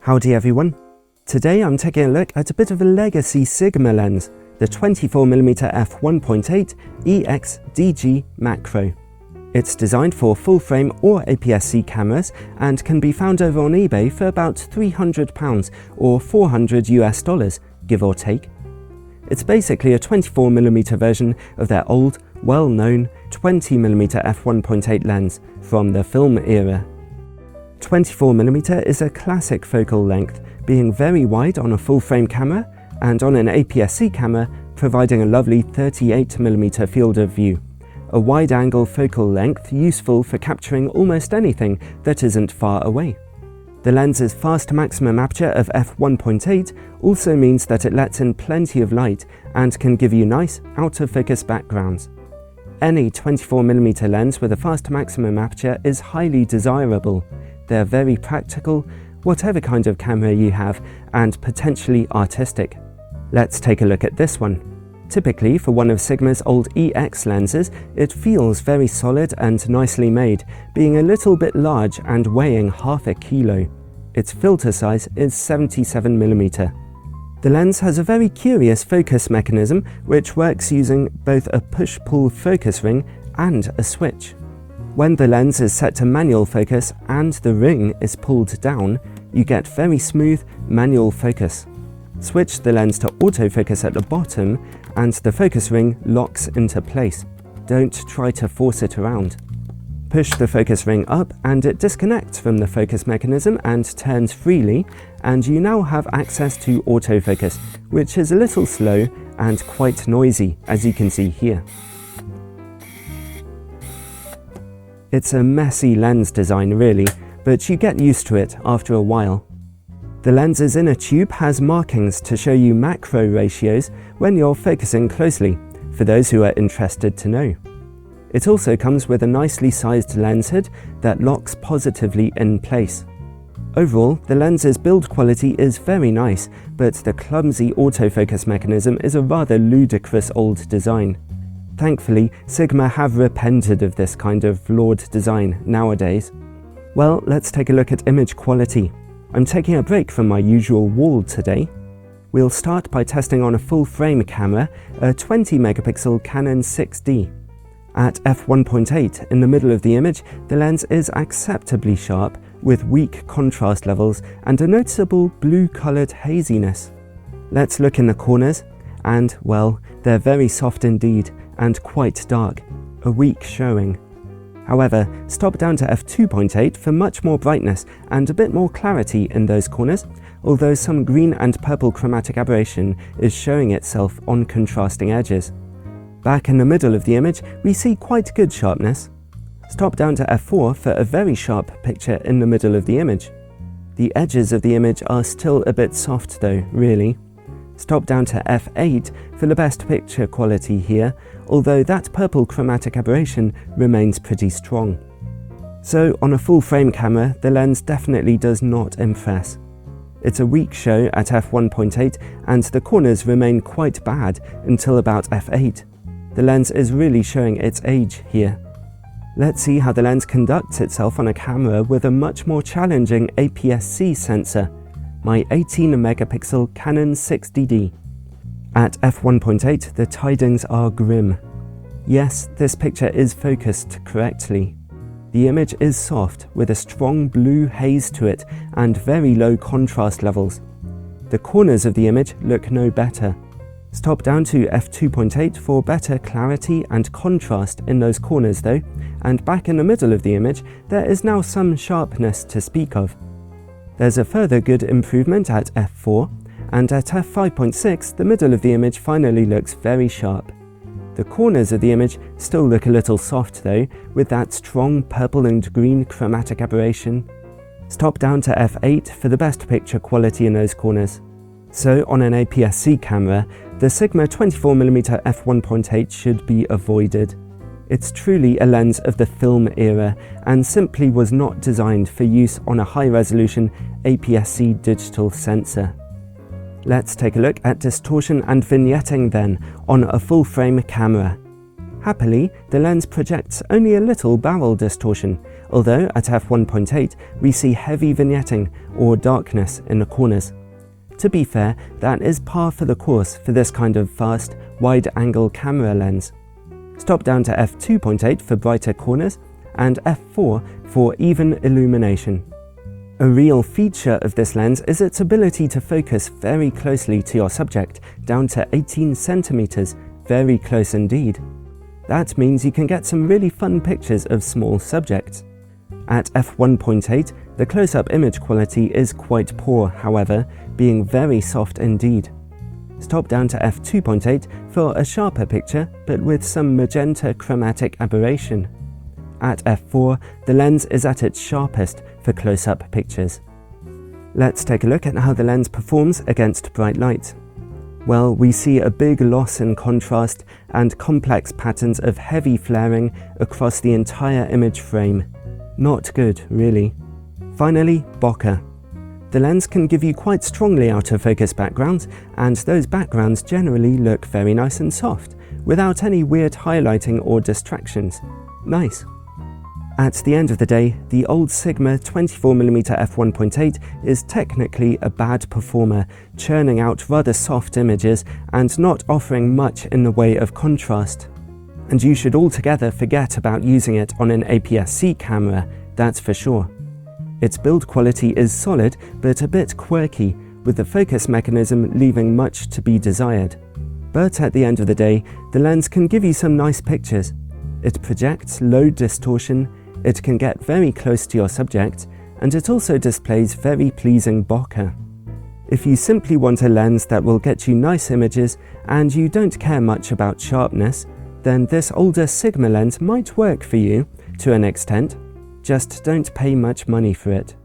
Howdy everyone. Today I'm taking a look at a bit of a legacy Sigma lens, the 24mm f1.8 EX-DG Macro. It's designed for full-frame or APS-C cameras and can be found over on eBay for about £300 or $400 US, give or take. It's basically a 24mm version of their old, well-known 20mm f1.8 lens from the film era. 24mm is a classic focal length, being very wide on a full-frame camera and on an APS-C camera providing a lovely 38mm field of view. A wide-angle focal length useful for capturing almost anything that isn't far away. The lens's fast maximum aperture of f1.8 also means that it lets in plenty of light and can give you nice out-of-focus backgrounds. Any 24mm lens with a fast maximum aperture is highly desirable. They're very practical, whatever kind of camera you have, and potentially artistic. Let's take a look at this one. Typically, for one of Sigma's old EX lenses, it feels very solid and nicely made, being a little bit large and weighing half a kilo. Its filter size is 77mm. The lens has a very curious focus mechanism which works using both a push-pull focus ring and a switch. When the lens is set to manual focus and the ring is pulled down, you get very smooth manual focus. Switch the lens to autofocus at the bottom and the focus ring locks into place. Don't try to force it around. Push the focus ring up and it disconnects from the focus mechanism and turns freely, and you now have access to autofocus, which is a little slow and quite noisy, as you can see here. It's a messy lens design really, but you get used to it after a while. The lens's inner tube has markings to show you macro ratios when you're focusing closely, for those who are interested to know. It also comes with a nicely sized lens hood that locks positively in place. Overall, the lens's build quality is very nice, but the clumsy autofocus mechanism is a rather ludicrous old design. Thankfully, Sigma have repented of this kind of flawed design nowadays. Well, let's take a look at image quality. I'm taking a break from my usual wall today. We'll start by testing on a full-frame camera, a 20-megapixel Canon 6D. At f1.8 in the middle of the image, the lens is acceptably sharp, with weak contrast levels and a noticeable blue-coloured haziness. Let's look in the corners, and, well, they're very soft indeed, and quite dark, a weak showing. However, stop down to f2.8 for much more brightness and a bit more clarity in those corners, although some green and purple chromatic aberration is showing itself on contrasting edges. Back in the middle of the image, we see quite good sharpness. Stop down to f4 for a very sharp picture in the middle of the image. The edges of the image are still a bit soft though, really. Stop down to f8 for the best picture quality here, although that purple chromatic aberration remains pretty strong. So on a full frame camera, the lens definitely does not impress. It's a weak show at f1.8 and the corners remain quite bad until about f8. The lens is really showing its age here. Let's see how the lens conducts itself on a camera with a much more challenging APS-C sensor, my 18-megapixel Canon 6DD. At f1.8, the tidings are grim. Yes, this picture is focused correctly. The image is soft, with a strong blue haze to it and very low contrast levels. The corners of the image look no better. Stop down to f2.8 for better clarity and contrast in those corners though, and back in the middle of the image, there is now some sharpness to speak of. There's a further good improvement at f4, and at f5.6 the middle of the image finally looks very sharp. The corners of the image still look a little soft though, with that strong purple and green chromatic aberration. Stop down to f8 for the best picture quality in those corners. So on an APS-C camera, the Sigma 24mm f1.8 should be avoided. It's truly a lens of the film era and simply was not designed for use on a high-resolution APS-C digital sensor. Let's take a look at distortion and vignetting then on a full-frame camera. Happily, the lens projects only a little barrel distortion, although at f1.8 we see heavy vignetting or darkness in the corners. To be fair, that is par for the course for this kind of fast, wide-angle camera lens. Stop down to f2.8 for brighter corners, and f4 for even illumination. A real feature of this lens is its ability to focus very closely to your subject, down to 18 centimeters, very close indeed. That means you can get some really fun pictures of small subjects. At f1.8, the close-up image quality is quite poor, however, being very soft indeed. Stop down to f2.8 for a sharper picture, but with some magenta chromatic aberration. At f4, the lens is at its sharpest for close-up pictures. Let's take a look at how the lens performs against bright light. Well, we see a big loss in contrast and complex patterns of heavy flaring across the entire image frame. Not good, really. Finally, bokeh. The lens can give you quite strongly out of focus backgrounds, and those backgrounds generally look very nice and soft, without any weird highlighting or distractions. Nice. At the end of the day, the old Sigma 24mm f1.8 is technically a bad performer, churning out rather soft images and not offering much in the way of contrast. And you should altogether forget about using it on an APS-C camera, that's for sure. Its build quality is solid, but a bit quirky, with the focus mechanism leaving much to be desired. But at the end of the day, the lens can give you some nice pictures. It projects low distortion, it can get very close to your subject, and it also displays very pleasing bokeh. If you simply want a lens that will get you nice images and you don't care much about sharpness, then this older Sigma lens might work for you to an extent, just don't pay much money for it.